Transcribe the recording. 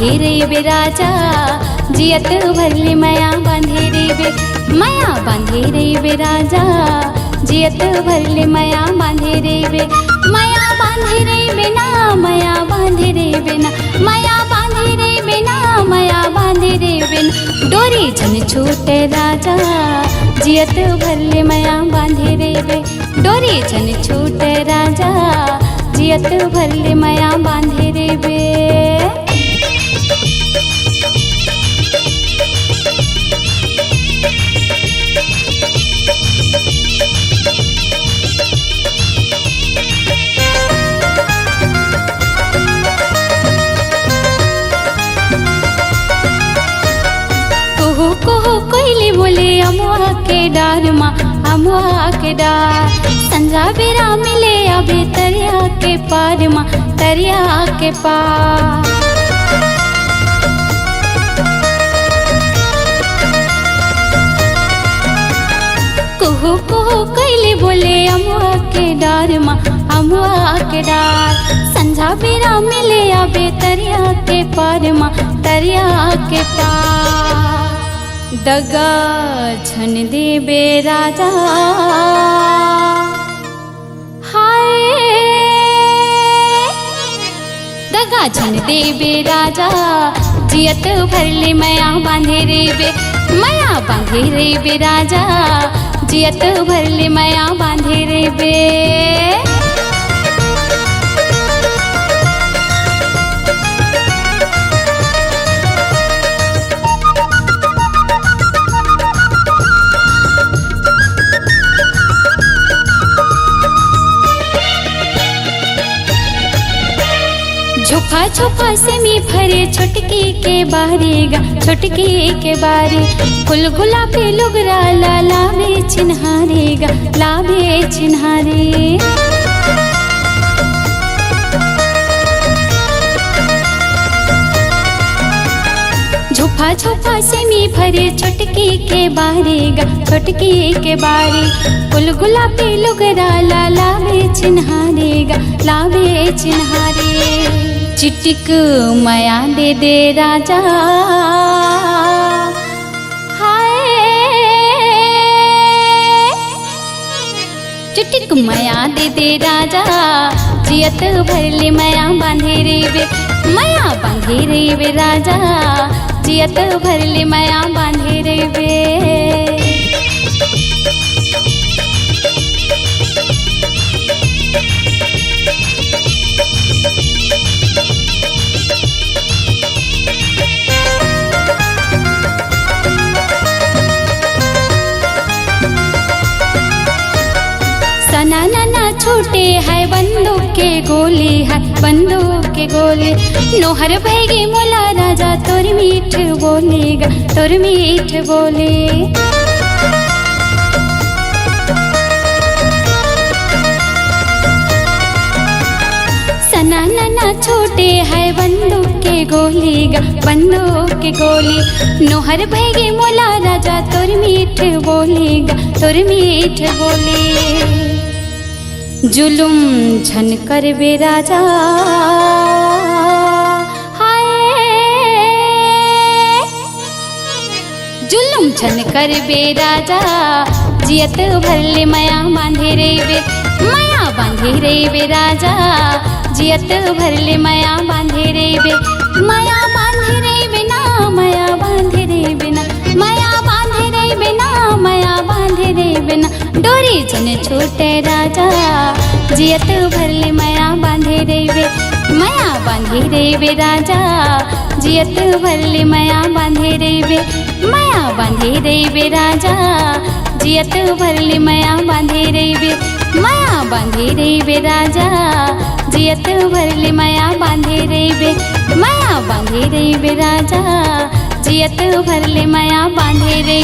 बांधे रे राजा जियत भरले माया बांधे रे माया बांधे रे राजा जियत भरले माया बांधे रे माया बांधे रे ना माया बांधे रे ना माया बांधे रे ना माया बांधे रे डोरी झन छूटे राजा जियत भरले माया बांधे रे डोरी झन छूटे राजा जियत भरले माया बांधे रे कोहो कोयली बोले अमुआ के डार माँ अमुआ के डार संजा बेरा मिले अबे तरिया के पार माँ तरिया के पार कोहो कोहो कोयली बोले अमुआ के डार माँ अमुआ के डार संजा बेरा मिले अबे तरिया के पार माँ तरिया के पार दगा झन देबे राजा हाय दगा झन देबे राजा जियत भरले माया बांधे रे माया बांधे रे राजा जियत भरले माया बांधे रे छुपा छुपा से मी भरे छोटकी के बारेगा छोटकी के बारे फुल गुलाबी लुगरा लावे चिन्हारेगा लावे चिन्हारे छुपा छुपा से मी भरे छोटकी के बारेगा छोटकी के बारे फुल गुलाबी लुगरा लावे चिन्हारेगा लावे चिन्हारे चिटिक माया दे राजा हाय चिटिक माया दे राजा जियत भरले माया बांधे रे माया बांधे रे राजा जियत भरले माया बांधे रे ना छोटे है बंदूक के गोली है बंदूक के गोली नोहर भैगे मोला राजा तोर मीठ बोलेगा तोर मीठ बोले सना ना छोटे है बंदूक के गोली गा बंदूक के गोली नोहर भैगे मोला राजा तोर मीठ बोलेगा तोर मीठ बोले जुलुम झन करबे राजा हाय जुलुम झन करबे राजा जियत भरले माया बांधे रे माया बांधे रे राजा जियत भरले माया बांधे रे माया बांधे रे ना माया बांधे रे ना माया बांधे रे ना माया बांधे रे ना डोरी झन छोटे राजा जियत भरले माया बांधे रे माया बांधे रे राजा जियत भरले माया बांधे रे माया बांधे रे राजा जियत भरले माया बांधे रे माया बांधे रे राजा जियत भरले माया बांधे रे माया बांधे रे राजा जियत भरले माया बांधे रे